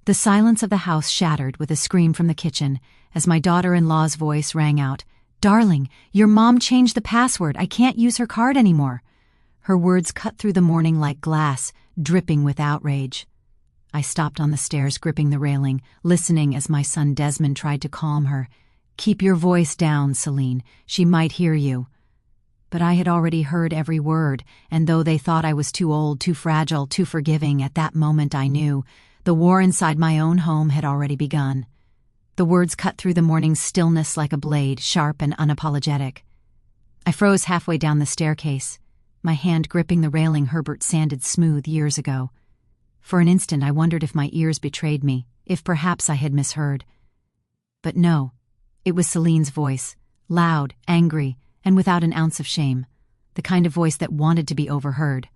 The silence of the house shattered with a scream from the kitchen as my daughter-in-law's voice rang out, "Darling, your mom changed the password. I can't use her card anymore." Her words cut through the morning like glass, dripping with outrage. I stopped on the stairs, gripping the railing, listening as my son Desmond tried to calm her. "Keep your voice down, Celine. She might hear you." But I had already heard every word, and though they thought I was too old, too fragile, too forgiving, at that moment I knew the war inside my own home had already begun. The words cut through the morning's stillness like a blade, sharp and unapologetic. I froze halfway down the staircase, my hand gripping the railing Herbert sanded smooth years ago. For an instant I wondered if my ears betrayed me, if perhaps I had misheard. But no, it was Celine's voice, loud, angry, and without an ounce of shame, the kind of voice that wanted to be overheard.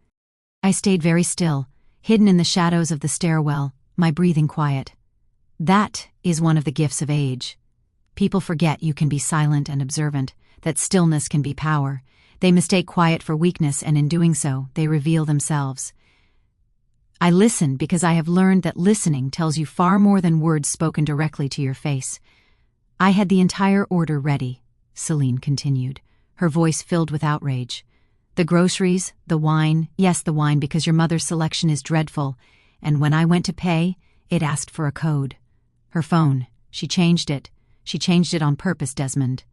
I stayed very still, hidden in the shadows of the stairwell, my breathing quiet. That is one of the gifts of age. People forget you can be silent and observant, that stillness can be power. They mistake quiet for weakness, and in doing so, they reveal themselves. I listen because I have learned that listening tells you far more than words spoken directly to your face. "I had the entire order ready," Celine continued, her voice filled with outrage. "The groceries, the wine, yes, the wine, because your mother's selection is dreadful, and when I went to pay, it asked for a code. Her phone, she changed it. She changed it on purpose, Desmond."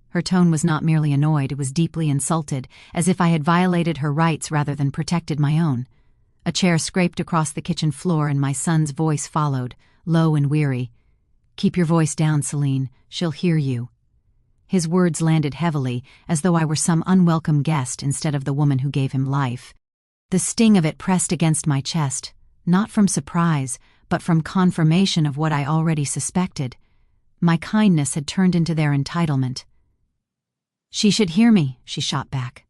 Her tone was not merely annoyed, it was deeply insulted, as if I had violated her rights rather than protected my own. A chair scraped across the kitchen floor and my son's voice followed, low and weary. "Keep your voice down, Celine. She'll hear you." His words landed heavily, as though I were some unwelcome guest instead of the woman who gave him life. The sting of it pressed against my chest, not from surprise, but from confirmation of what I already suspected. My kindness had turned into their entitlement. "She should hear me," she shot back.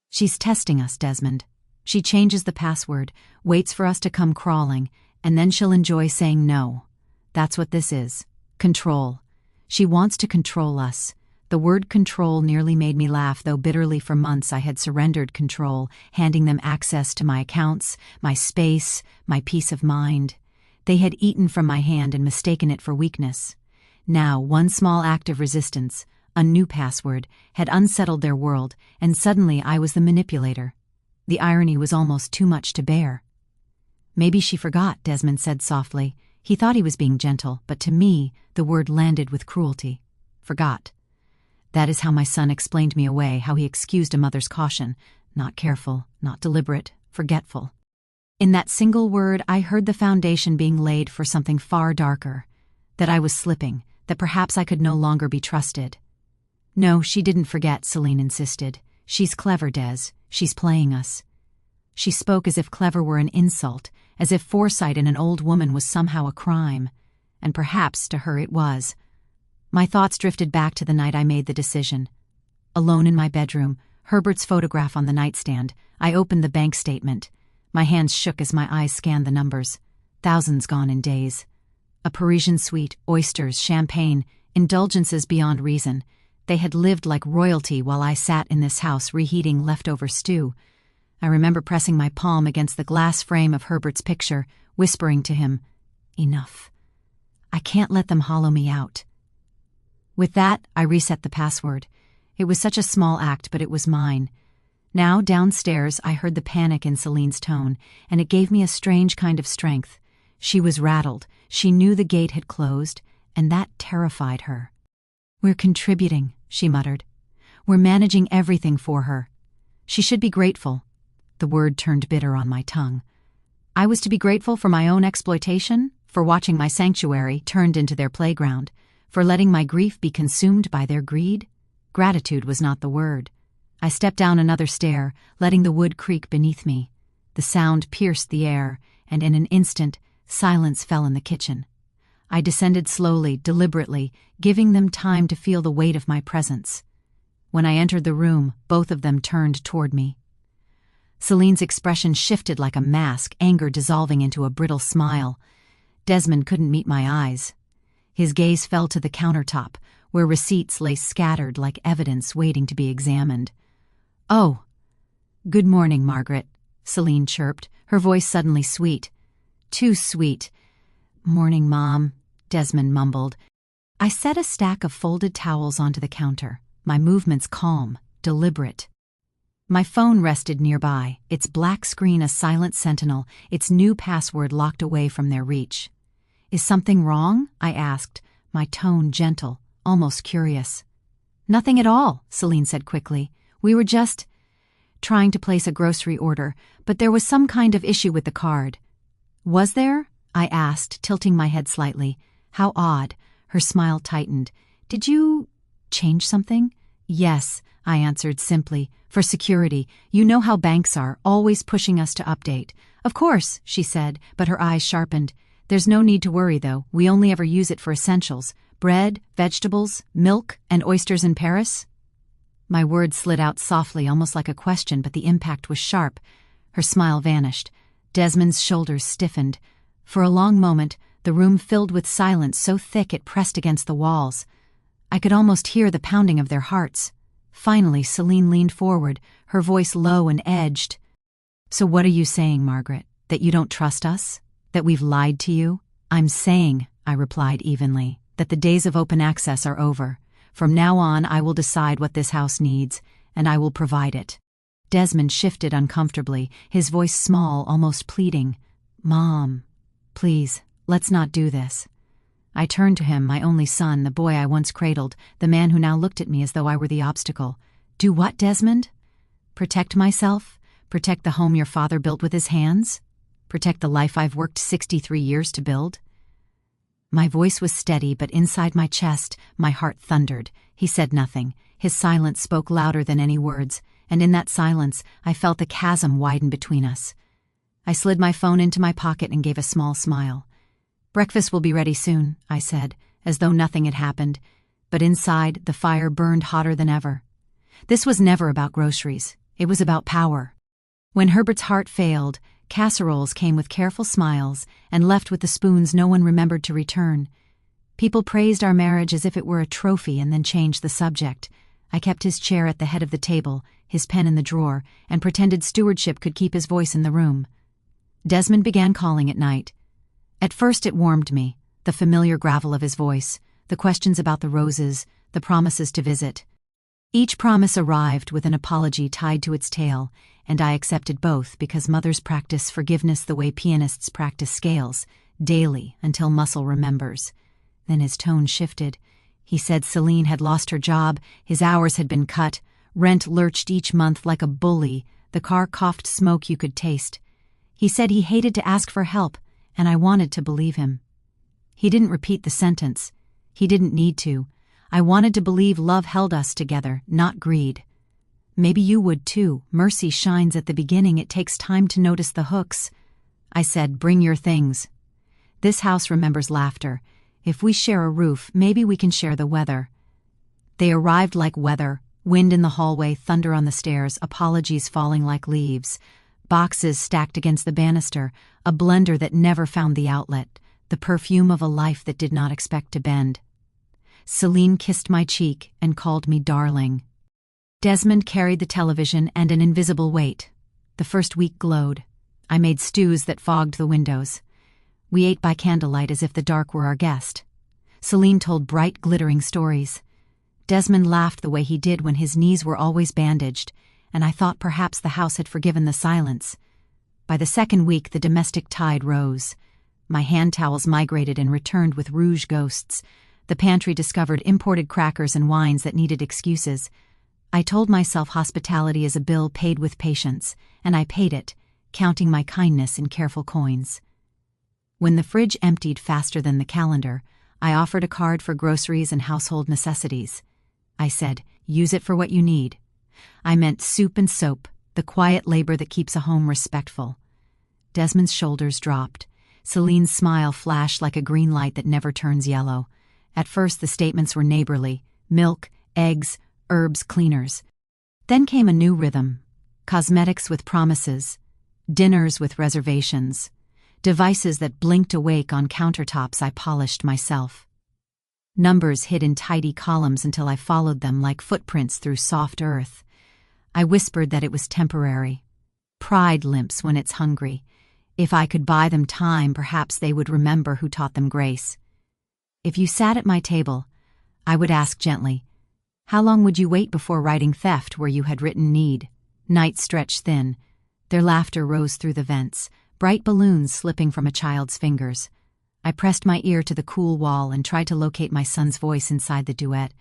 "She's testing us, Desmond. She changes the password, waits for us to come crawling, and then she'll enjoy saying no. That's what this is. Control. She wants to control us." The word control nearly made me laugh, though bitterly for months I had surrendered control, handing them access to my accounts, my space, my peace of mind. They had eaten from my hand and mistaken it for weakness. Now, one small act of resistance, a new password, had unsettled their world, and suddenly I was the manipulator. The irony was almost too much to bear. "Maybe she forgot," Desmond said softly. He thought he was being gentle, but to me, the word landed with cruelty. Forgot. That is how my son explained me away, how he excused a mother's caution. Not careful, not deliberate, forgetful. In that single word, I heard the foundation being laid for something far darker. That I was slipping, that perhaps I could no longer be trusted. "No, she didn't forget," Celine insisted. "She's clever, Des. She's playing us." She spoke as if clever were an insult, as if foresight in an old woman was somehow a crime. And perhaps to her it was. My thoughts drifted back to the night I made the decision. Alone in my bedroom, Herbert's photograph on the nightstand, I opened the bank statement. My hands shook as my eyes scanned the numbers. Thousands gone in days. A Parisian suite, oysters, champagne, indulgences beyond reason. They had lived like royalty while I sat in this house reheating leftover stew. I remember pressing my palm against the glass frame of Herbert's picture, whispering to him, "Enough. I can't let them hollow me out." With that, I reset the password. It was such a small act, but it was mine. Now, downstairs, I heard the panic in Celine's tone, and it gave me a strange kind of strength. She was rattled. She knew the gate had closed, and that terrified her. "We're contributing," she muttered. "We're managing everything for her. She should be grateful." The word turned bitter on my tongue. I was to be grateful for my own exploitation, for watching my sanctuary turned into their playground, for letting my grief be consumed by their greed. Gratitude was not the word. I stepped down another stair, letting the wood creak beneath me. The sound pierced the air, and in an instant, silence fell in the kitchen. I descended slowly, deliberately, giving them time to feel the weight of my presence. When I entered the room, both of them turned toward me. Celine's expression shifted like a mask, anger dissolving into a brittle smile. Desmond couldn't meet my eyes. His gaze fell to the countertop, where receipts lay scattered like evidence waiting to be examined. "Oh, good morning, Margaret," Celine chirped, her voice suddenly sweet. Too sweet. "Morning, Mom," Desmond mumbled. I set a stack of folded towels onto the counter, my movements calm, deliberate. My phone rested nearby, its black screen a silent sentinel, its new password locked away from their reach. "Is something wrong?" I asked, my tone gentle, almost curious. "Nothing at all," Celine said quickly. "We were just trying to place a grocery order, but there was some kind of issue with the card." "Was there?" I asked, tilting my head slightly. "How odd." Her smile tightened. "Did you change something?" "Yes," I answered simply. "For security. You know how banks are, always pushing us to update." "Of course," she said, but her eyes sharpened. "There's no need to worry, though. We only ever use it for essentials. Bread, vegetables, milk, and oysters in Paris." My words slid out softly, almost like a question, but the impact was sharp. Her smile vanished. Desmond's shoulders stiffened. For a long moment, the room filled with silence so thick it pressed against the walls. I could almost hear the pounding of their hearts. Finally, Celine leaned forward, her voice low and edged. "So what are you saying, Margaret? That you don't trust us? That we've lied to you?" "I'm saying," I replied evenly, "that the days of open access are over. From now on, I will decide what this house needs, and I will provide it." Desmond shifted uncomfortably, his voice small, almost pleading. "Mom, please, let's not do this." I turned to him, my only son, the boy I once cradled, the man who now looked at me as though I were the obstacle. "Do what, Desmond?" "Protect myself? Protect the home your father built with his hands? Protect the life I've worked 63 years to build?" My voice was steady, but inside my chest, my heart thundered. He said nothing. His silence spoke louder than any words, and in that silence, I felt the chasm widen between us. I slid my phone into my pocket and gave a small smile. "Breakfast will be ready soon," I said, as though nothing had happened, but inside, the fire burned hotter than ever. This was never about groceries. It was about power. When Herbert's heart failed, casseroles came with careful smiles and left with the spoons no one remembered to return. People praised our marriage as if it were a trophy and then changed the subject. I kept his chair at the head of the table, his pen in the drawer, and pretended stewardship could keep his voice in the room. Desmond began calling at night. At first it warmed me, the familiar gravel of his voice, the questions about the roses, the promises to visit. Each promise arrived with an apology tied to its tail, and I accepted both because mothers practice forgiveness the way pianists practice scales, daily until muscle remembers. Then his tone shifted. He said Celine had lost her job, his hours had been cut, rent lurched each month like a bully, the car coughed smoke you could taste. He said he hated to ask for help, and I wanted to believe him. He didn't repeat the sentence. He didn't need to. I wanted to believe love held us together, not greed. "Maybe you would too. Mercy shines at the beginning. It takes time to notice the hooks." I said, "Bring your things." This house remembers laughter. If we share a roof, maybe we can share the weather. They arrived like weather, wind in the hallway, thunder on the stairs, apologies falling like leaves. Boxes stacked against the banister, a blender that never found the outlet, the perfume of a life that did not expect to bend. Celine kissed my cheek and called me darling. Desmond carried the television and an invisible weight. The first week glowed. I made stews that fogged the windows. We ate by candlelight as if the dark were our guest. Celine told bright, glittering stories. Desmond laughed the way he did when his knees were always bandaged, and I thought perhaps the house had forgiven the silence. By the second week, the domestic tide rose. My hand towels migrated and returned with rouge ghosts. The pantry discovered imported crackers and wines that needed excuses. I told myself hospitality is a bill paid with patience, and I paid it, counting my kindness in careful coins. When the fridge emptied faster than the calendar, I offered a card for groceries and household necessities. I said, "Use it for what you need." I meant soup and soap, the quiet labor that keeps a home respectful. Desmond's shoulders dropped. Celine's smile flashed like a green light that never turns yellow. At first the statements were neighborly: milk, eggs, herbs, cleaners. Then came a new rhythm: cosmetics with promises, dinners with reservations, devices that blinked awake on countertops I polished myself. Numbers hid in tidy columns until I followed them like footprints through soft earth. I whispered that it was temporary. Pride limps when it's hungry. If I could buy them time, perhaps they would remember who taught them grace. If you sat at my table, I would ask gently, how long would you wait before writing theft where you had written need? Nights stretched thin. Their laughter rose through the vents, bright balloons slipping from a child's fingers. I pressed my ear to the cool wall and tried to locate my son's voice inside the duet.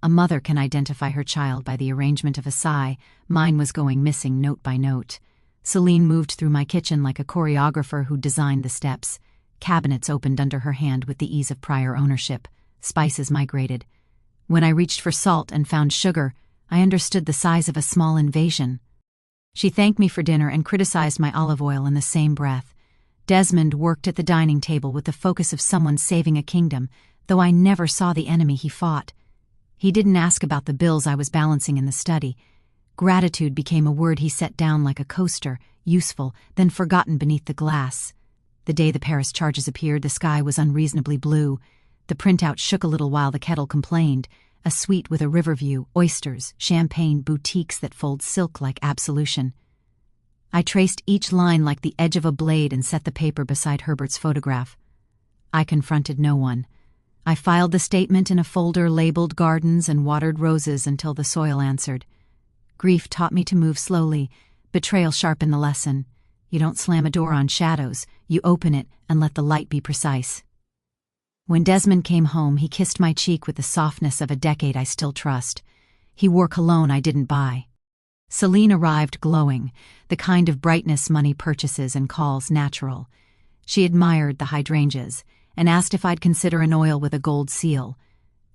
A mother can identify her child by the arrangement of a sigh. Mine was going missing note by note. Celine moved through my kitchen like a choreographer who designed the steps. Cabinets opened under her hand with the ease of prior ownership. Spices migrated. When I reached for salt and found sugar, I understood the size of a small invasion. She thanked me for dinner and criticized my olive oil in the same breath. Desmond worked at the dining table with the focus of someone saving a kingdom, though I never saw the enemy he fought. He didn't ask about the bills I was balancing in the study. Gratitude became a word he set down like a coaster, useful, then forgotten beneath the glass. The day the Paris charges appeared, the sky was unreasonably blue. The printout shook a little while the kettle complained. A suite with a river view, oysters, champagne, boutiques that fold silk like absolution. I traced each line like the edge of a blade and set the paper beside Herbert's photograph. I confronted no one. I filed the statement in a folder labeled gardens and watered roses until the soil answered. Grief taught me to move slowly. Betrayal sharpened the lesson. You don't slam a door on shadows. You open it and let the light be precise. When Desmond came home, he kissed my cheek with the softness of a decade I still trust. He wore cologne I didn't buy. Celine arrived glowing, the kind of brightness money purchases and calls natural. She admired the hydrangeas and asked if I'd consider an oil with a gold seal.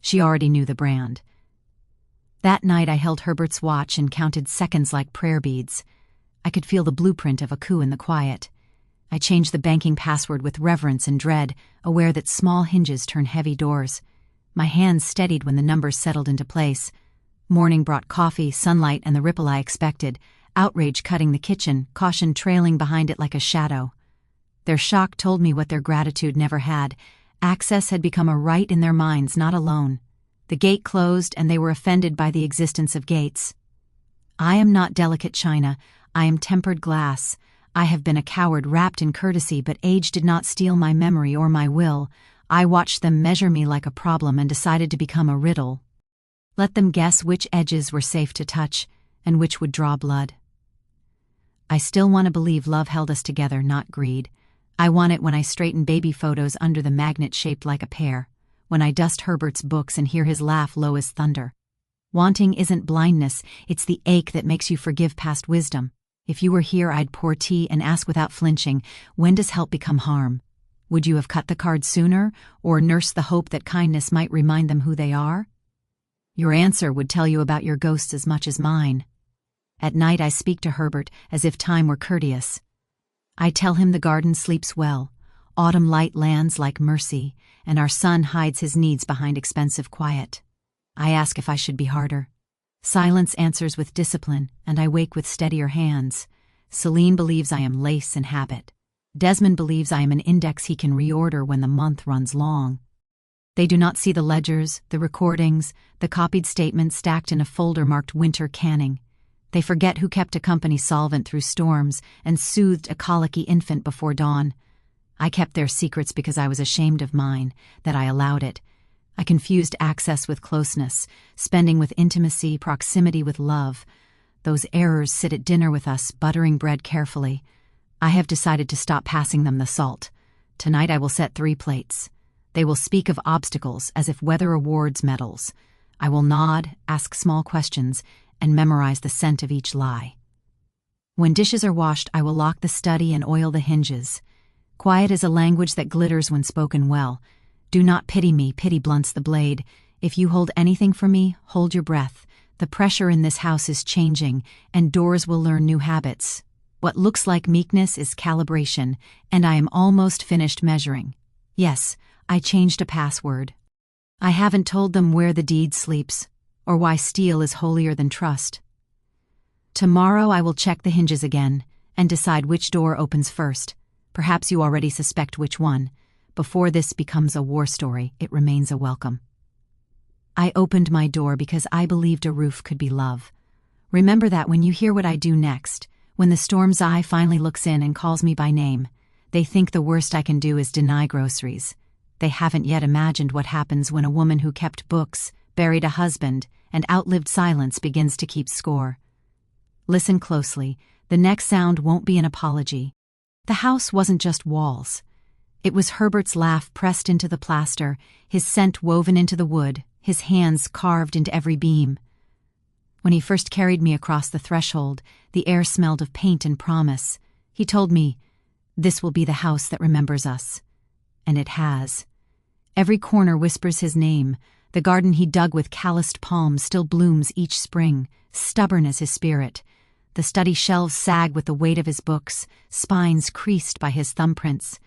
She already knew the brand. That night I held Herbert's watch and counted seconds like prayer beads. I could feel the blueprint of a coup in the quiet. I changed the banking password with reverence and dread, aware that small hinges turn heavy doors. My hands steadied when the numbers settled into place. Morning brought coffee, sunlight, and the ripple I expected, outrage cutting the kitchen, caution trailing behind it like a shadow. Their shock told me what their gratitude never had. Access had become a right in their minds, not a loan. The gate closed, and they were offended by the existence of gates. I am not delicate china. I am tempered glass. I have been a coward wrapped in courtesy, but age did not steal my memory or my will. I watched them measure me like a problem and decided to become a riddle. Let them guess which edges were safe to touch and which would draw blood. I still want to believe love held us together, not greed. I want it when I straighten baby photos under the magnet shaped like a pear, when I dust Herbert's books and hear his laugh low as thunder. Wanting isn't blindness, it's the ache that makes you forgive past wisdom. If you were here, I'd pour tea and ask without flinching, when does help become harm? Would you have cut the card sooner, or nursed the hope that kindness might remind them who they are? Your answer would tell you about your ghosts as much as mine. At night I speak to Herbert as if time were courteous. I tell him the garden sleeps well, autumn light lands like mercy, and our son hides his needs behind expensive quiet. I ask if I should be harder. Silence answers with discipline, and I wake with steadier hands. Celine believes I am lace and habit. Desmond believes I am an index he can reorder when the month runs long. They do not see the ledgers, the recordings, the copied statements stacked in a folder marked winter canning. They forget who kept a company solvent through storms and soothed a colicky infant before dawn. I kept their secrets because I was ashamed of mine, that I allowed it. I confused access with closeness, spending with intimacy, proximity with love. Those errors sit at dinner with us, buttering bread carefully. I have decided to stop passing them the salt. Tonight I will set 3 plates. They will speak of obstacles as if weather awards medals. I will nod, ask small questions, and memorize the scent of each lie. When dishes are washed, I will lock the study and oil the hinges. Quiet is a language that glitters when spoken well. Do not pity me, pity blunts the blade. If you hold anything from me, hold your breath. The pressure in this house is changing, and doors will learn new habits. What looks like meekness is calibration, and I am almost finished measuring. Yes, I changed a password. I haven't told them where the deed sleeps, or why steel is holier than trust. Tomorrow I will check the hinges again, and decide which door opens first. Perhaps you already suspect which one. Before this becomes a war story, it remains a welcome. I opened my door because I believed a roof could be love. Remember that when you hear what I do next, when the storm's eye finally looks in and calls me by name. They think the worst I can do is deny groceries. They haven't yet imagined what happens when a woman who kept books, buried a husband, and outlived silence begins to keep score. Listen closely. The next sound won't be an apology. The house wasn't just walls. It was Herbert's laugh pressed into the plaster, his scent woven into the wood, his hands carved into every beam. When he first carried me across the threshold, the air smelled of paint and promise. He told me, "This will be the house that remembers us." And it has. Every corner whispers his name. The garden he dug with calloused palms still blooms each spring, stubborn as his spirit. The study shelves sag with the weight of his books, spines creased by his thumbprints.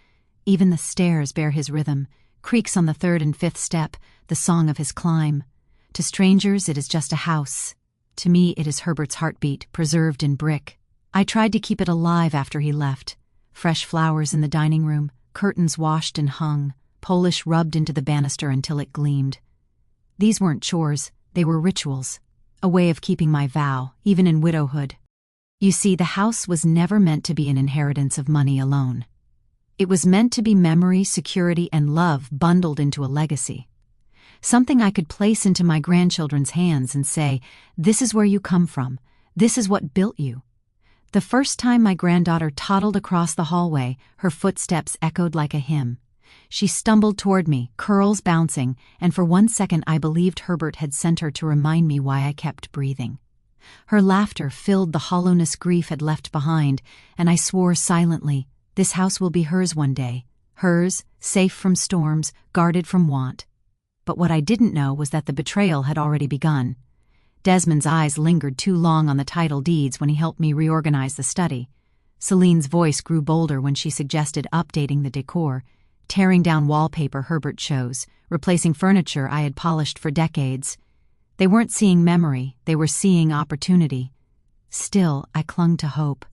Even the stairs bear his rhythm, creaks on the third and fifth step, the song of his climb. To strangers it is just a house. To me it is Herbert's heartbeat, preserved in brick. I tried to keep it alive after he left. Fresh flowers in the dining room, curtains washed and hung, polish rubbed into the banister until it gleamed. These weren't chores, they were rituals, a way of keeping my vow, even in widowhood. You see, the house was never meant to be an inheritance of money alone. It was meant to be memory, security, and love bundled into a legacy. Something I could place into my grandchildren's hands and say, "This is where you come from. This is what built you." The first time my granddaughter toddled across the hallway, her footsteps echoed like a hymn. She stumbled toward me, curls bouncing, and for 1 second I believed Herbert had sent her to remind me why I kept breathing. Her laughter filled the hollowness grief had left behind, and I swore silently, this house will be hers one day. Hers, safe from storms, guarded from want. But what I didn't know was that the betrayal had already begun. Desmond's eyes lingered too long on the title deeds when he helped me reorganize the study. Celine's voice grew bolder when she suggested updating the decor, tearing down wallpaper Herbert chose, replacing furniture I had polished for decades. They weren't seeing memory, they were seeing opportunity. Still, I clung to hope.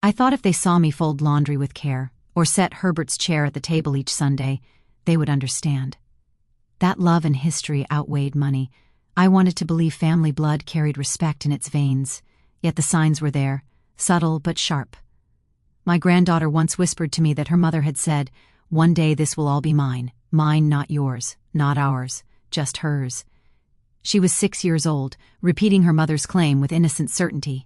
I thought if they saw me fold laundry with care, or set Herbert's chair at the table each Sunday, they would understand. That love and history outweighed money. I wanted to believe family blood carried respect in its veins, yet the signs were there, subtle but sharp. My granddaughter once whispered to me that her mother had said, "One day this will all be mine. Mine, not yours, not ours, just hers." She was 6 years old, repeating her mother's claim with innocent certainty.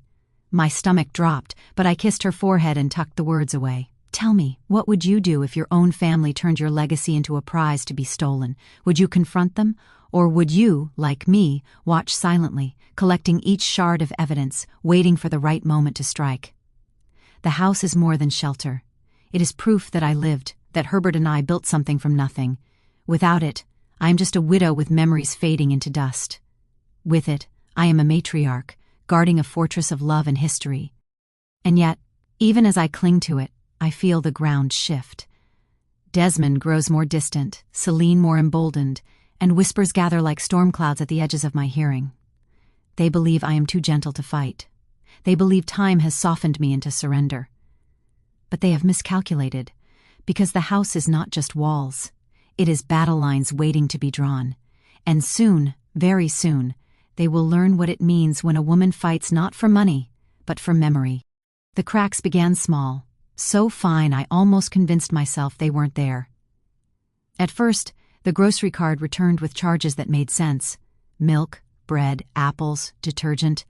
My stomach dropped, but I kissed her forehead and tucked the words away. "Tell me, what would you do if your own family turned your legacy into a prize to be stolen? Would you confront them? Or would you, like me, watch silently, collecting each shard of evidence, waiting for the right moment to strike?" The house is more than shelter. It is proof that I lived, that Herbert and I built something from nothing. Without it, I am just a widow with memories fading into dust. With it, I am a matriarch, guarding a fortress of love and history. And yet, even as I cling to it, I feel the ground shift. Desmond grows more distant, Celine more emboldened, and whispers gather like storm clouds at the edges of my hearing. They believe I am too gentle to fight. They believe time has softened me into surrender. But they have miscalculated, because the house is not just walls. It is battle lines waiting to be drawn. And soon, very soon, they will learn what it means when a woman fights not for money, but for memory. The cracks began small, so fine I almost convinced myself they weren't there. At first, the grocery card returned with charges that made sense. Milk, bread, apples, detergent.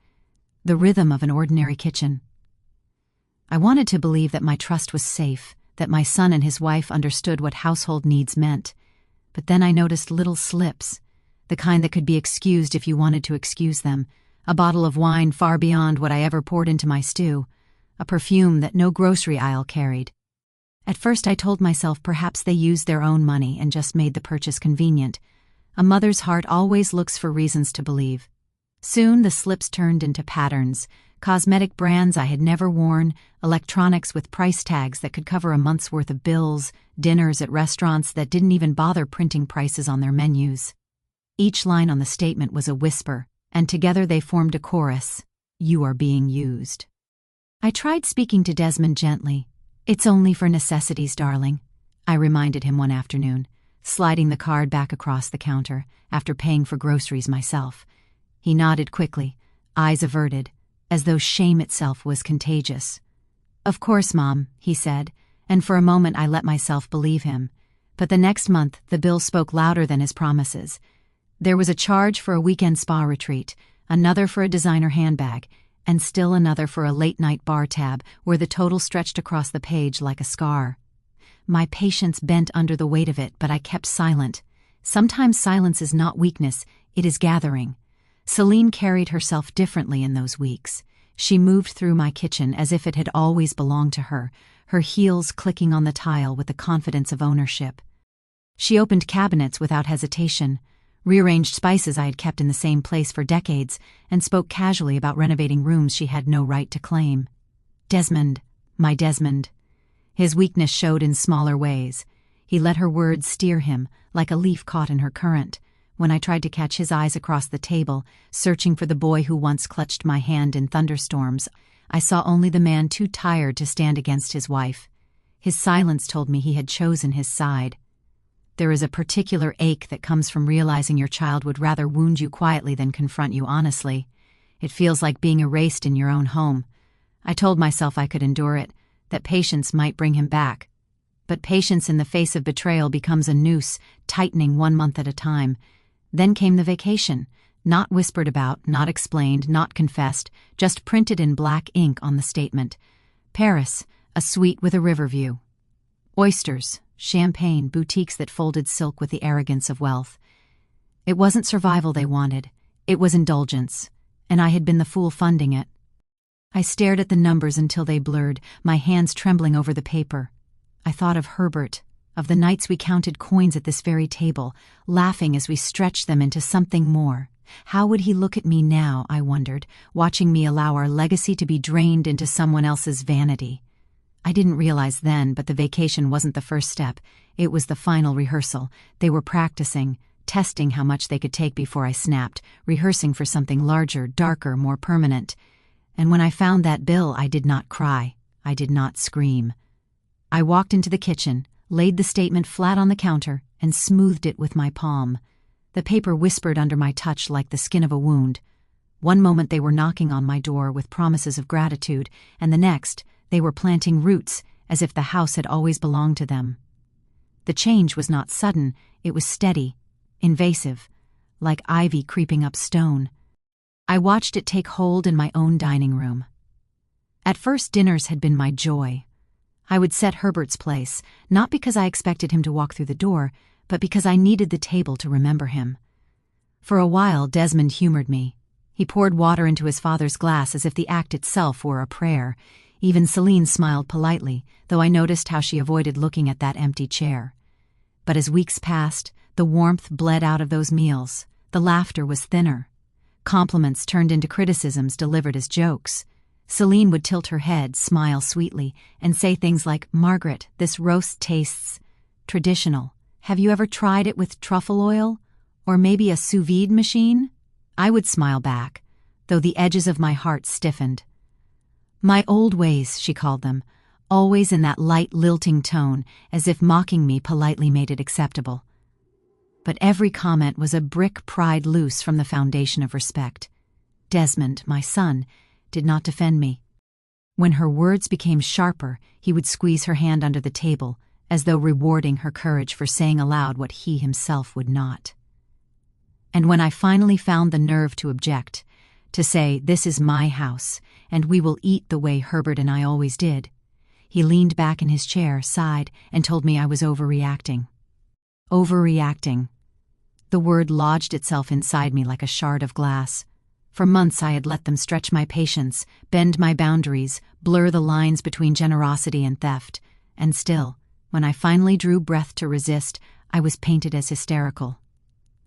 The rhythm of an ordinary kitchen. I wanted to believe that my trust was safe, that my son and his wife understood what household needs meant. But then I noticed little slips, the kind that could be excused if you wanted to excuse them, a bottle of wine far beyond what I ever poured into my stew, a perfume that no grocery aisle carried. At first I told myself perhaps they used their own money and just made the purchase convenient. A mother's heart always looks for reasons to believe. Soon the slips turned into patterns, cosmetic brands I had never worn, electronics with price tags that could cover a month's worth of bills, dinners at restaurants that didn't even bother printing prices on their menus. Each line on the statement was a whisper, and together they formed a chorus. "You are being used." I tried speaking to Desmond gently. "It's only for necessities, darling," I reminded him one afternoon, sliding the card back across the counter after paying for groceries myself. He nodded quickly, eyes averted, as though shame itself was contagious. "Of course, Mom," he said, And for a moment I let myself believe him. But the next month, the bill spoke louder than his promises. There was a charge for a weekend spa retreat, another for a designer handbag, and still another for a late-night bar tab where the total stretched across the page like a scar. My patience bent under the weight of it, but I kept silent. Sometimes silence is not weakness, it is gathering. Celine carried herself differently in those weeks. She moved through my kitchen as if it had always belonged to her, her heels clicking on the tile with the confidence of ownership. She opened cabinets without hesitation, rearranged spices I had kept in the same place for decades, and spoke casually about renovating rooms she had no right to claim. Desmond, my Desmond. His weakness showed in smaller ways. He let her words steer him, like a leaf caught in her current. When I tried to catch his eyes across the table, searching for the boy who once clutched my hand in thunderstorms, I saw only the man too tired to stand against his wife. His silence told me he had chosen his side. There is a particular ache that comes from realizing your child would rather wound you quietly than confront you honestly. It feels like being erased in your own home. I told myself I could endure it, that patience might bring him back. But patience in the face of betrayal becomes a noose, tightening 1 month at a time. Then came the vacation, not whispered about, not explained, not confessed, just printed in black ink on the statement. Paris, a suite with a river view. Oysters, champagne, boutiques that folded silk with the arrogance of wealth. It wasn't survival they wanted, it was indulgence, and I had been the fool funding it. I stared at the numbers until they blurred, my hands trembling over the paper. I thought of Herbert, of the nights we counted coins at this very table, laughing as we stretched them into something more. How would he look at me now, I wondered, watching me allow our legacy to be drained into someone else's vanity? I didn't realize then, but the vacation wasn't the first step. It was the final rehearsal. They were practicing, testing how much they could take before I snapped, rehearsing for something larger, darker, more permanent. And when I found that bill, I did not cry. I did not scream. I walked into the kitchen, laid the statement flat on the counter, and smoothed it with my palm. The paper whispered under my touch like the skin of a wound. One moment they were knocking on my door with promises of gratitude, and the next, they were planting roots as if the house had always belonged to them. The change was not sudden, it was steady, invasive, like ivy creeping up stone. I watched it take hold in my own dining room. At first, dinners had been my joy. I would set Herbert's place, not because I expected him to walk through the door, but because I needed the table to remember him. For a while, Desmond humored me. He poured water into his father's glass as if the act itself were a prayer. Even Celine smiled politely, though I noticed how she avoided looking at that empty chair. But as weeks passed, the warmth bled out of those meals. The laughter was thinner. Compliments turned into criticisms delivered as jokes. Celine would tilt her head, smile sweetly, and say things like, "Margaret, this roast tastes traditional. Have you ever tried it with truffle oil? Or maybe a sous vide machine?" I would smile back, though the edges of my heart stiffened. "My old ways," she called them, always in that light, lilting tone, as if mocking me politely made it acceptable. But every comment was a brick pried loose from the foundation of respect. Desmond, my son, did not defend me. When her words became sharper, he would squeeze her hand under the table, as though rewarding her courage for saying aloud what he himself would not. And when I finally found the nerve to object, to say, "This is my house, and we will eat the way Herbert and I always did," he leaned back in his chair, sighed, and told me I was overreacting. Overreacting. The word lodged itself inside me like a shard of glass. For months I had let them stretch my patience, bend my boundaries, blur the lines between generosity and theft. And still, when I finally drew breath to resist, I was painted as hysterical.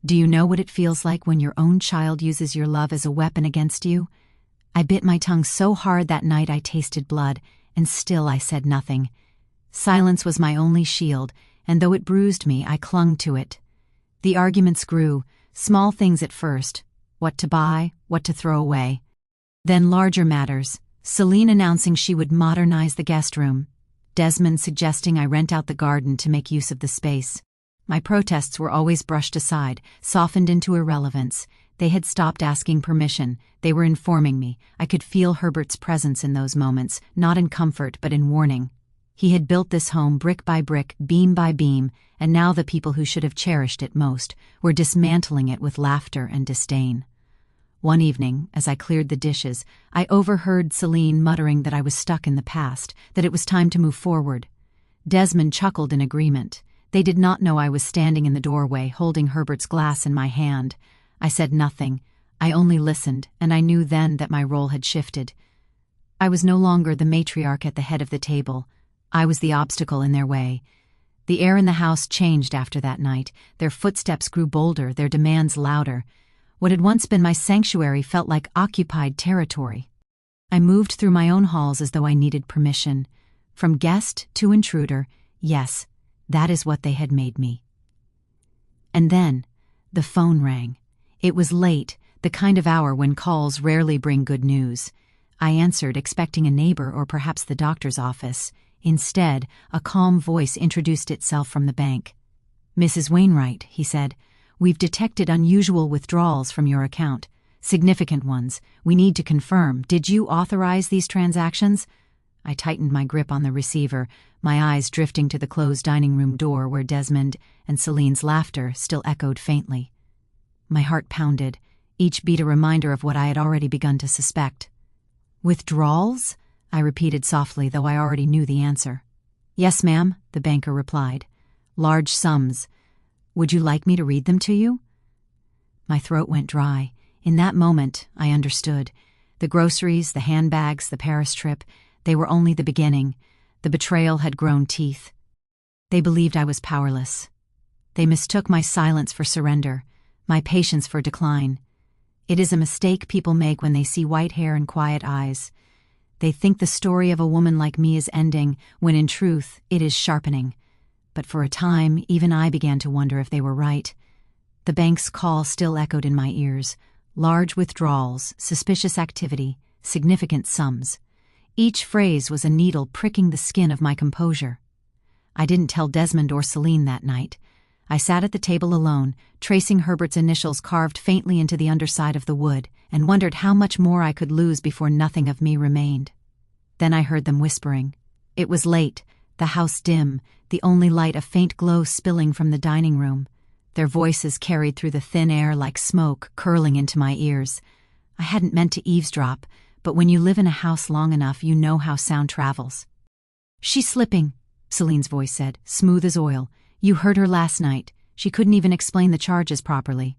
Do you know what it feels like when your own child uses your love as a weapon against you? I bit my tongue so hard that night I tasted blood, and still I said nothing. Silence was my only shield, and though it bruised me, I clung to it. The arguments grew, small things at first, what to buy, what to throw away. Then larger matters, Celine announcing she would modernize the guest room, Desmond suggesting I rent out the garden to make use of the space. My protests were always brushed aside, softened into irrelevance. They had stopped asking permission, they were informing me. I could feel Herbert's presence in those moments, not in comfort but in warning. He had built this home brick by brick, beam by beam, and now the people who should have cherished it most were dismantling it with laughter and disdain. One evening, as I cleared the dishes, I overheard Celine muttering that I was stuck in the past, that it was time to move forward. Desmond chuckled in agreement. They did not know I was standing in the doorway, holding Herbert's glass in my hand. I said nothing. I only listened, and I knew then that my role had shifted. I was no longer the matriarch at the head of the table. I was the obstacle in their way. The air in the house changed after that night. Their footsteps grew bolder, their demands louder. What had once been my sanctuary felt like occupied territory. I moved through my own halls as though I needed permission. From guest to intruder, yes, that is what they had made me. And then, the phone rang. It was late, the kind of hour when calls rarely bring good news. I answered, expecting a neighbor or perhaps the doctor's office. Instead, a calm voice introduced itself from the bank. "Mrs. Wainwright," he said, "we've detected unusual withdrawals from your account. Significant ones. We need to confirm. Did you authorize these transactions?" I tightened my grip on the receiver, my eyes drifting to the closed dining room door where Desmond and Celine's laughter still echoed faintly. My heart pounded, each beat a reminder of what I had already begun to suspect. "Withdrawals?" I repeated softly, though I already knew the answer. "Yes, ma'am," the banker replied. "Large sums. Would you like me to read them to you?" My throat went dry. In that moment, I understood. The groceries, the handbags, the Paris trip, they were only the beginning. The betrayal had grown teeth. They believed I was powerless. They mistook my silence for surrender, my patience for decline. It is a mistake people make when they see white hair and quiet eyes. They think the story of a woman like me is ending, when in truth, it is sharpening. But for a time, even I began to wonder if they were right. The bank's call still echoed in my ears. Large withdrawals, suspicious activity, significant sums. Each phrase was a needle pricking the skin of my composure. I didn't tell Desmond or Celine that night. I sat at the table alone, tracing Herbert's initials carved faintly into the underside of the wood, and wondered how much more I could lose before nothing of me remained. Then I heard them whispering. It was late, the house dim, the only light a faint glow spilling from the dining room. Their voices carried through the thin air like smoke, curling into my ears. I hadn't meant to eavesdrop, but when you live in a house long enough, you know how sound travels. "She's slipping," Celine's voice said, smooth as oil. "You heard her last night. She couldn't even explain the charges properly."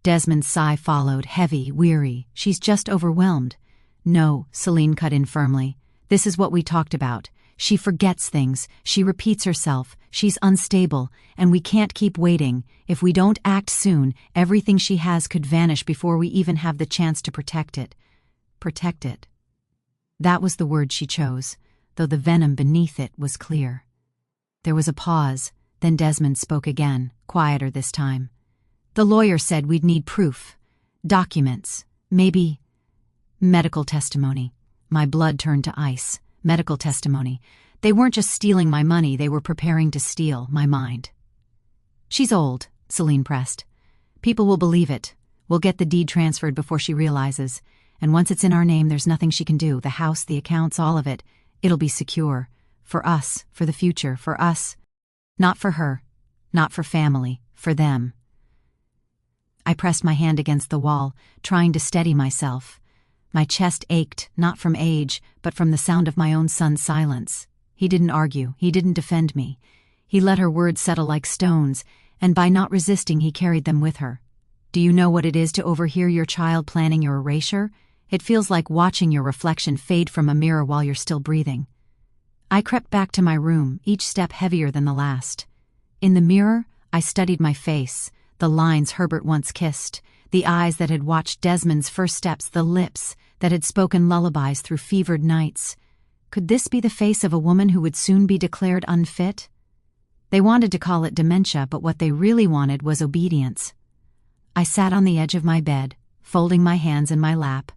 Desmond's sigh followed, heavy, weary. "She's just overwhelmed." "No," Celine cut in firmly. "This is what we talked about. She forgets things. She repeats herself. She's unstable, and we can't keep waiting. If we don't act soon, everything she has could vanish before we even have the chance to protect it." Protect it. That was the word she chose, though the venom beneath it was clear. There was a pause. Then Desmond spoke again, quieter this time. "The lawyer said we'd need proof. Documents. Maybe medical testimony." My blood turned to ice. Medical testimony. They weren't just stealing my money, they were preparing to steal my mind. "She's old," Celine pressed. "People will believe it. We'll get the deed transferred before she realizes. And once it's in our name, there's nothing she can do. The house, the accounts, all of it. It'll be secure. For us, for the future, for us. Not for her, not for family, for them." I pressed my hand against the wall, trying to steady myself. My chest ached, not from age, but from the sound of my own son's silence. He didn't argue, he didn't defend me. He let her words settle like stones, and by not resisting he carried them with her. "Do you know what it is to overhear your child planning your erasure? It feels like watching your reflection fade from a mirror while you're still breathing." I crept back to my room, each step heavier than the last. In the mirror, I studied my face, the lines Herbert once kissed, the eyes that had watched Desmond's first steps, the lips that had spoken lullabies through fevered nights. Could this be the face of a woman who would soon be declared unfit? They wanted to call it dementia, but what they really wanted was obedience. I sat on the edge of my bed, folding my hands in my lap.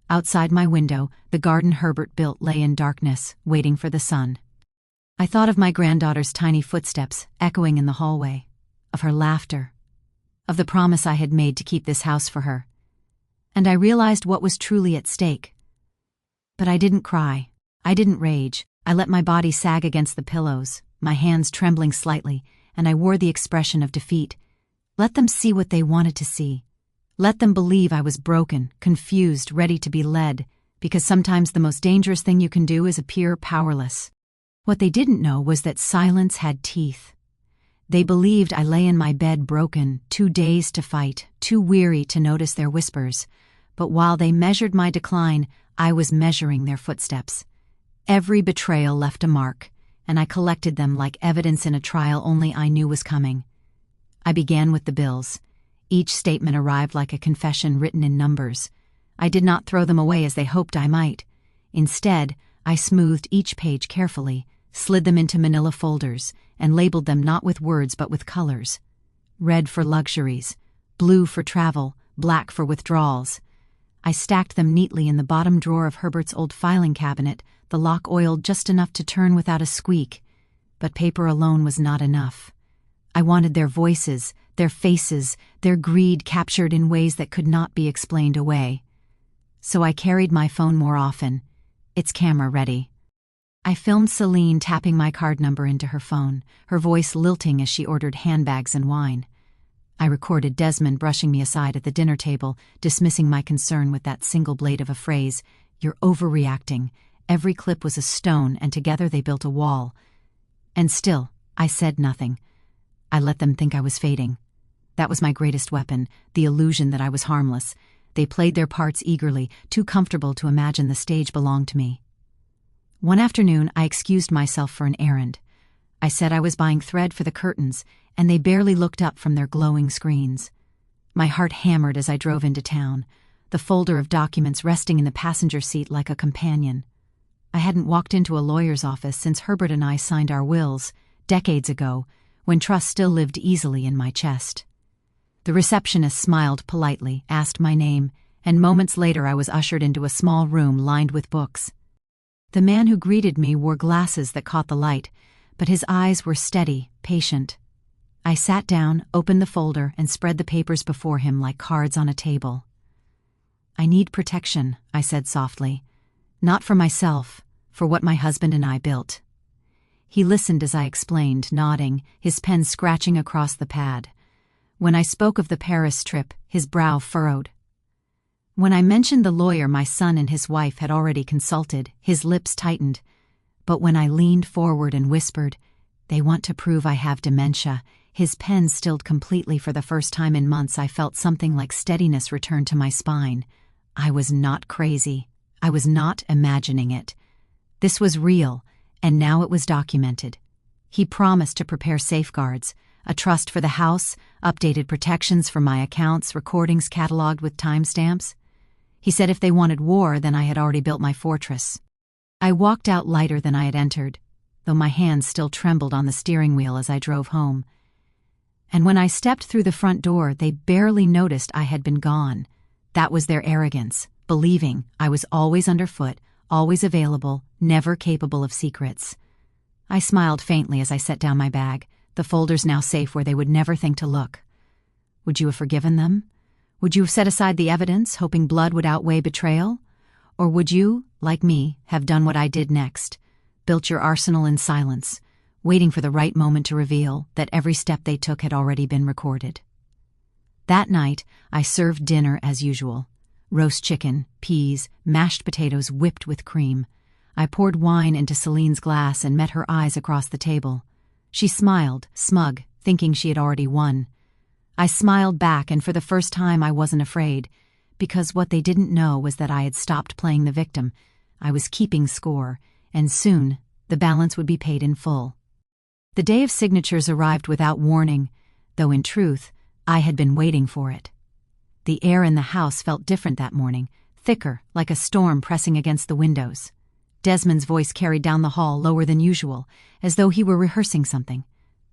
Outside my window, the garden Herbert built lay in darkness, waiting for the sun. I thought of my granddaughter's tiny footsteps echoing in the hallway, of her laughter, of the promise I had made to keep this house for her. And I realized what was truly at stake. But I didn't cry. I didn't rage. I let my body sag against the pillows, my hands trembling slightly, and I wore the expression of defeat. Let them see what they wanted to see. Let them believe I was broken, confused, ready to be led, because sometimes the most dangerous thing you can do is appear powerless. What they didn't know was that silence had teeth. They believed I lay in my bed broken, too dazed to fight, too weary to notice their whispers. But while they measured my decline, I was measuring their footsteps. Every betrayal left a mark, and I collected them like evidence in a trial only I knew was coming. I began with the bills. Each statement arrived like a confession written in numbers. I did not throw them away as they hoped I might. Instead, I smoothed each page carefully, slid them into manila folders, and labeled them not with words but with colors. Red for luxuries, blue for travel, black for withdrawals. I stacked them neatly in the bottom drawer of Herbert's old filing cabinet, the lock oiled just enough to turn without a squeak. But paper alone was not enough. I wanted their voices, their faces, their greed captured in ways that could not be explained away. So I carried my phone more often, its camera ready. I filmed Celine tapping my card number into her phone, her voice lilting as she ordered handbags and wine. I recorded Desmond brushing me aside at the dinner table, dismissing my concern with that single blade of a phrase, "You're overreacting." Every clip was a stone, and together they built a wall. And still, I said nothing. I let them think I was fading. That was my greatest weapon, the illusion that I was harmless. They played their parts eagerly, too comfortable to imagine the stage belonged to me. One afternoon, I excused myself for an errand. I said I was buying thread for the curtains, and they barely looked up from their glowing screens. My heart hammered as I drove into town, the folder of documents resting in the passenger seat like a companion. I hadn't walked into a lawyer's office since Herbert and I signed our wills, decades ago, when trust still lived easily in my chest. The receptionist smiled politely, asked my name, and moments later I was ushered into a small room lined with books. The man who greeted me wore glasses that caught the light, but his eyes were steady, patient. I sat down, opened the folder, and spread the papers before him like cards on a table. "I need protection," I said softly. "Not for myself, for what my husband and I built." He listened as I explained, nodding, his pen scratching across the pad. When I spoke of the Paris trip, his brow furrowed. When I mentioned the lawyer my son and his wife had already consulted, his lips tightened. But when I leaned forward and whispered, "They want to prove I have dementia," his pen stilled completely. For the first time in months, I felt something like steadiness return to my spine. I was not crazy. I was not imagining it. This was real, and now it was documented. He promised to prepare safeguards, a trust for the house, updated protections for my accounts, recordings cataloged with timestamps. He said if they wanted war, then I had already built my fortress. I walked out lighter than I had entered, though my hands still trembled on the steering wheel as I drove home. And when I stepped through the front door, they barely noticed I had been gone. That was their arrogance, believing I was always underfoot, always available, never capable of secrets. I smiled faintly as I set down my bag, the folders now safe where they would never think to look. Would you have forgiven them? Would you have set aside the evidence, hoping blood would outweigh betrayal? Or would you, like me, have done what I did next, built your arsenal in silence, waiting for the right moment to reveal that every step they took had already been recorded? That night, I served dinner as usual. Roast chicken, peas, mashed potatoes whipped with cream. I poured wine into Celine's glass and met her eyes across the table. She smiled, smug, thinking she had already won. I smiled back, and for the first time I wasn't afraid, because what they didn't know was that I had stopped playing the victim. I was keeping score, and soon the balance would be paid in full. The day of signatures arrived without warning, though in truth, I had been waiting for it. The air in the house felt different that morning, thicker, like a storm pressing against the windows. Desmond's voice carried down the hall lower than usual, as though he were rehearsing something.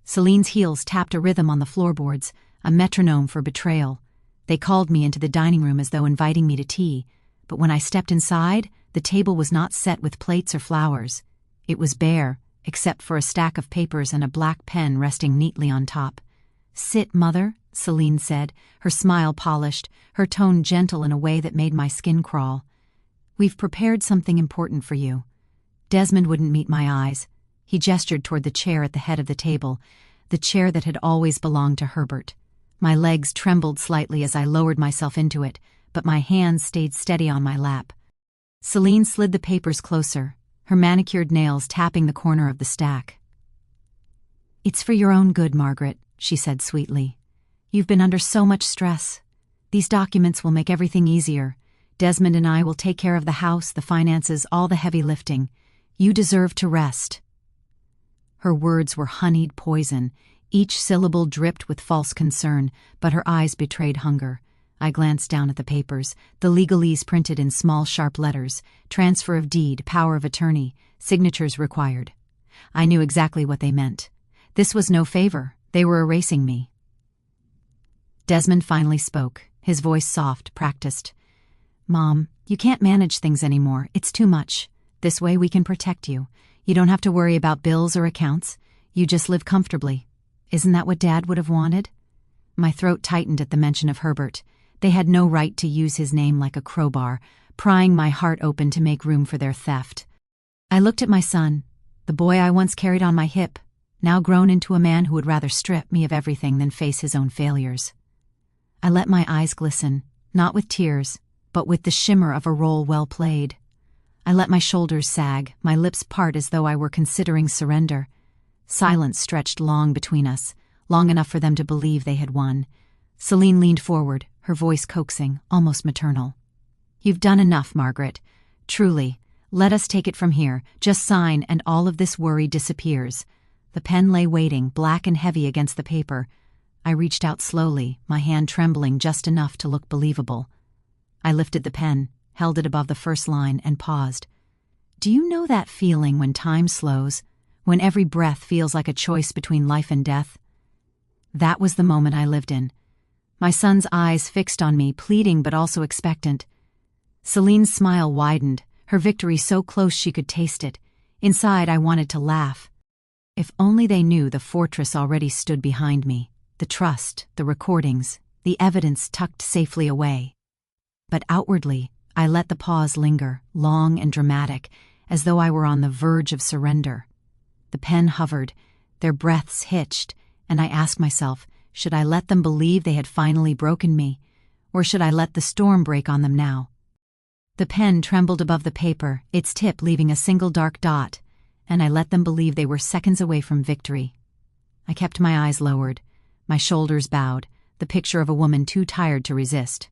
Celine's heels tapped a rhythm on the floorboards, a metronome for betrayal. They called me into the dining room as though inviting me to tea, but when I stepped inside, the table was not set with plates or flowers. It was bare, except for a stack of papers and a black pen resting neatly on top. "Sit, Mother," Celine said, her smile polished, her tone gentle in a way that made my skin crawl. "We've prepared something important for you." Desmond wouldn't meet my eyes. He gestured toward the chair at the head of the table, the chair that had always belonged to Herbert. My legs trembled slightly as I lowered myself into it, but my hands stayed steady on my lap. Celine slid the papers closer, her manicured nails tapping the corner of the stack. "It's for your own good, Margaret," she said sweetly. "You've been under so much stress. These documents will make everything easier. Desmond and I will take care of the house, the finances, all the heavy lifting. You deserve to rest." Her words were honeyed poison. Each syllable dripped with false concern, but her eyes betrayed hunger. I glanced down at the papers, the legalese printed in small, sharp letters: transfer of deed, power of attorney, signatures required. I knew exactly what they meant. This was no favor. They were erasing me. Desmond finally spoke, his voice soft, practiced. "Mom, you can't manage things anymore. It's too much. This way we can protect you. You don't have to worry about bills or accounts. You just live comfortably. Isn't that what Dad would have wanted?" My throat tightened at the mention of Herbert. They had no right to use his name like a crowbar, prying my heart open to make room for their theft. I looked at my son, the boy I once carried on my hip, now grown into a man who would rather strip me of everything than face his own failures. I let my eyes glisten, not with tears, but with the shimmer of a role well played. I let my shoulders sag, my lips part as though I were considering surrender. Silence stretched long between us, long enough for them to believe they had won. Celine leaned forward, her voice coaxing, almost maternal. "You've done enough, Margaret. Truly, let us take it from here. Just sign and all of this worry disappears." The pen lay waiting, black and heavy against the paper. I reached out slowly, my hand trembling just enough to look believable. I lifted the pen, held it above the first line, and paused. Do you know that feeling when time slows, when every breath feels like a choice between life and death? That was the moment I lived in. My son's eyes fixed on me, pleading but also expectant. Celine's smile widened, her victory so close she could taste it. Inside, I wanted to laugh. If only they knew the fortress already stood behind me, the trust, the recordings, the evidence tucked safely away. But outwardly, I let the pause linger, long and dramatic, as though I were on the verge of surrender. The pen hovered, their breaths hitched, and I asked myself, should I let them believe they had finally broken me, or should I let the storm break on them now? The pen trembled above the paper, its tip leaving a single dark dot, and I let them believe they were seconds away from victory. I kept my eyes lowered, my shoulders bowed, the picture of a woman too tired to resist.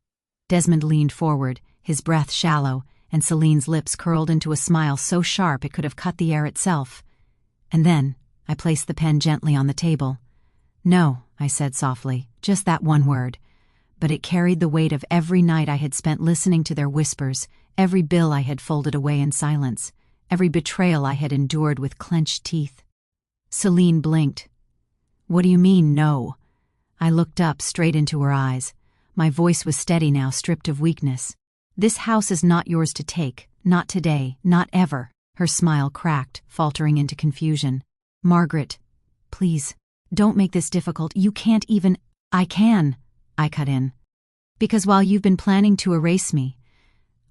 Desmond leaned forward, his breath shallow, and Celine's lips curled into a smile so sharp it could have cut the air itself. And then I placed the pen gently on the table. "No," I said softly, just that one word. But it carried the weight of every night I had spent listening to their whispers, every bill I had folded away in silence, every betrayal I had endured with clenched teeth. Celine blinked. "What do you mean, no?" I looked up straight into her eyes. My voice was steady now, stripped of weakness. "This house is not yours to take, not today, not ever." Her smile cracked, faltering into confusion. "Margaret, please, don't make this difficult. You can't even—" "I can," I cut in. "Because while you've been planning to erase me,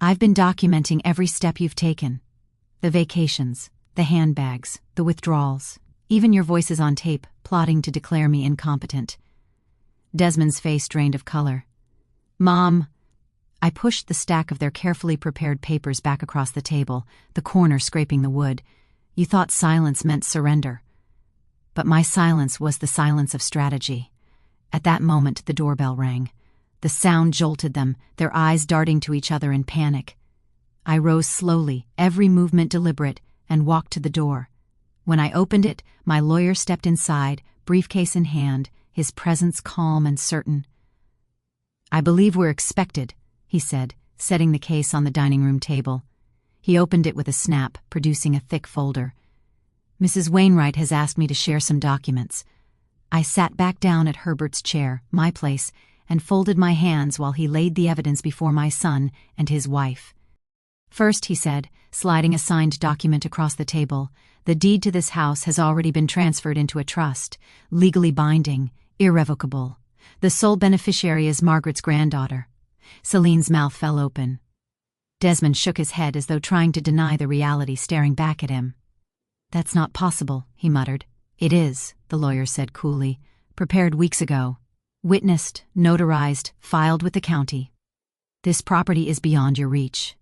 I've been documenting every step you've taken. The vacations, the handbags, the withdrawals, even your voices on tape, plotting to declare me incompetent." Desmond's face drained of color. "Mom," I pushed the stack of their carefully prepared papers back across the table, the corner scraping the wood. "You thought silence meant surrender. But my silence was the silence of strategy." At that moment, the doorbell rang. The sound jolted them, their eyes darting to each other in panic. I rose slowly, every movement deliberate, and walked to the door. When I opened it, my lawyer stepped inside, briefcase in hand, his presence calm and certain. "I believe we're expected," he said, setting the case on the dining room table. He opened it with a snap, producing a thick folder. "Mrs. Wainwright has asked me to share some documents." I sat back down at Herbert's chair, my place, and folded my hands while he laid the evidence before my son and his wife. "First," he said, sliding a signed document across the table, "the deed to this house has already been transferred into a trust, legally binding, irrevocable. The sole beneficiary is Margaret's granddaughter." Celine's mouth fell open. Desmond shook his head as though trying to deny the reality staring back at him. "That's not possible," he muttered. "It is," the lawyer said coolly. "Prepared weeks ago. Witnessed, notarized, filed with the county. This property is beyond your reach."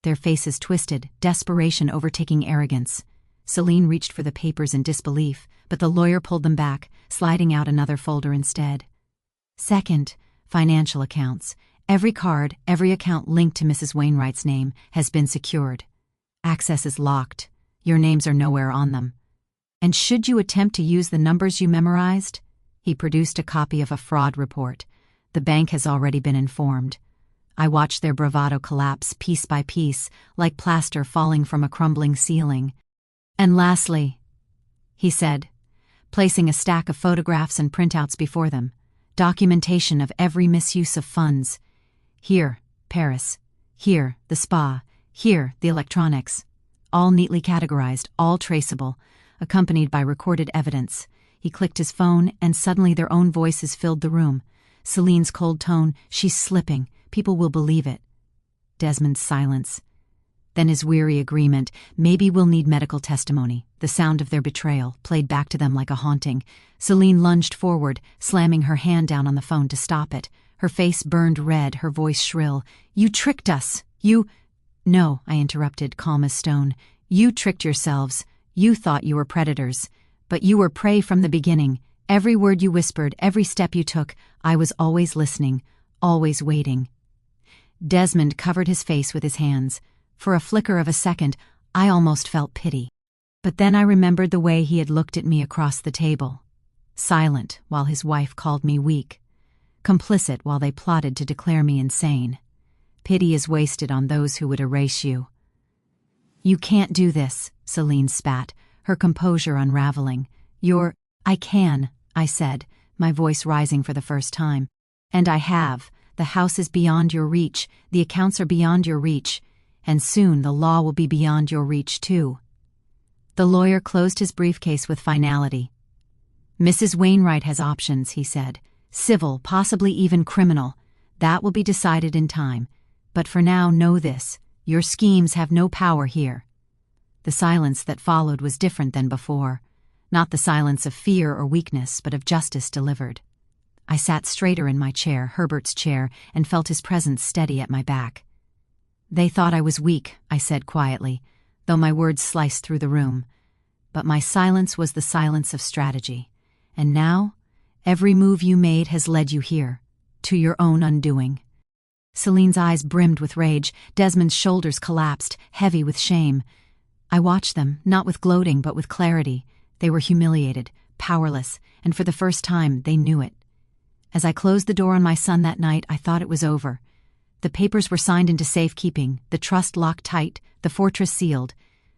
Their faces twisted, desperation overtaking arrogance. Celine reached for the papers in disbelief, but the lawyer pulled them back, sliding out another folder instead. "Second, financial accounts. Every card, every account linked to Mrs. Wainwright's name has been secured. Access is locked. Your names are nowhere on them. And should you attempt to use the numbers you memorized," he produced a copy of a fraud report, "the bank has already been informed. I watched their bravado collapse piece by piece, like plaster falling from a crumbling ceiling. And lastly," he said, placing a stack of photographs and printouts before them, "documentation of every misuse of funds. Here, Paris. Here, the spa. Here, the electronics. All neatly categorized, all traceable, accompanied by recorded evidence." He clicked his phone, and suddenly their own voices filled the room. Celine's cold tone, "She's slipping. People will believe it." Desmond's silence. Then his weary agreement, "Maybe we'll need medical testimony." The sound of their betrayal played back to them like a haunting. Celine lunged forward, slamming her hand down on the phone to stop it. Her face burned red, her voice shrill. "You tricked us! You—" "No," I interrupted, calm as stone. "You tricked yourselves. You thought you were predators. But you were prey from the beginning. Every word you whispered, every step you took, I was always listening, always waiting." Desmond covered his face with his hands. For a flicker of a second, I almost felt pity. But then I remembered the way he had looked at me across the table. Silent while his wife called me weak. Complicit while they plotted to declare me insane. Pity is wasted on those who would erase you. "You can't do this," Celine spat, her composure unraveling. "I can," I said, my voice rising for the first time. "And I have. The house is beyond your reach, the accounts are beyond your reach, and soon the law will be beyond your reach too." The lawyer closed his briefcase with finality. "Mrs. Wainwright has options," he said. "Civil, possibly even criminal. That will be decided in time. But for now, know this. Your schemes have no power here." The silence that followed was different than before. Not the silence of fear or weakness, but of justice delivered. I sat straighter in my chair, Herbert's chair, and felt his presence steady at my back. "They thought I was weak," I said quietly, though my words sliced through the room. "But my silence was the silence of strategy. And now, every move you made has led you here, to your own undoing." Celine's eyes brimmed with rage, Desmond's shoulders collapsed, heavy with shame. I watched them, not with gloating but with clarity. They were humiliated, powerless, and for the first time they knew it. As I closed the door on my son that night, I thought it was over. The papers were signed into safekeeping, the trust locked tight, the fortress sealed.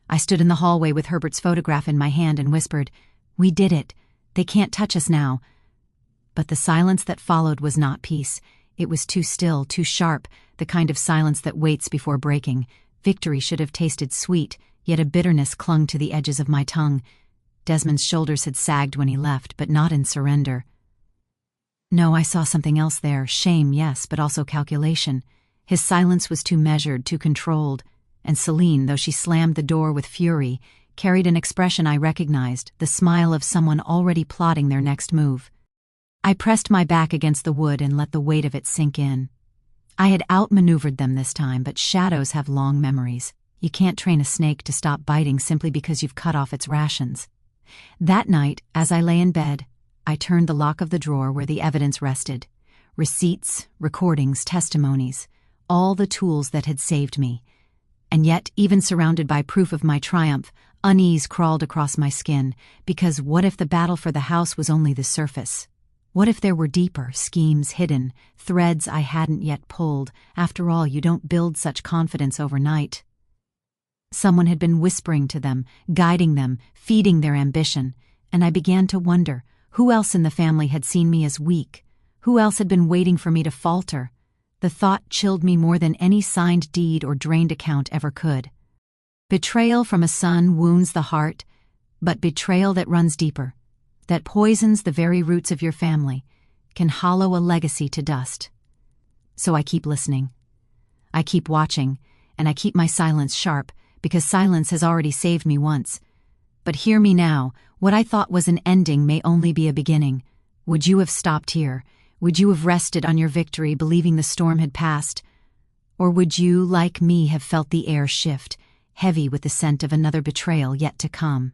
I stood in the hallway with Herbert's photograph in my hand and whispered, "We did it. They can't touch us now." But the silence that followed was not peace. It was too still, too sharp, the kind of silence that waits before breaking. Victory should have tasted sweet, yet a bitterness clung to the edges of my tongue. Desmond's shoulders had sagged when he left, but not in surrender. No, I saw something else there. Shame, yes, but also calculation. His silence was too measured, too controlled. And Celine, though she slammed the door with fury, carried an expression I recognized, the smile of someone already plotting their next move. I pressed my back against the wood and let the weight of it sink in. I had outmaneuvered them this time, but shadows have long memories. You can't train a snake to stop biting simply because you've cut off its rations. That night, as I lay in bed, I turned the lock of the drawer where the evidence rested. Receipts, recordings, testimonies, all the tools that had saved me. And yet, even surrounded by proof of my triumph, unease crawled across my skin, because what if the battle for the house was only the surface? What if there were deeper schemes hidden, threads I hadn't yet pulled? After all, you don't build such confidence overnight. Someone had been whispering to them, guiding them, feeding their ambition, and I began to wonder, who else in the family had seen me as weak? Who else had been waiting for me to falter? The thought chilled me more than any signed deed or drained account ever could. Betrayal from a son wounds the heart, but betrayal that runs deeper, that poisons the very roots of your family, can hollow a legacy to dust. So I keep listening. I keep watching, and I keep my silence sharp, because silence has already saved me once. But hear me now, what I thought was an ending may only be a beginning. Would you have stopped here? Would you have rested on your victory, believing the storm had passed? Or would you, like me, have felt the air shift, heavy with the scent of another betrayal yet to come?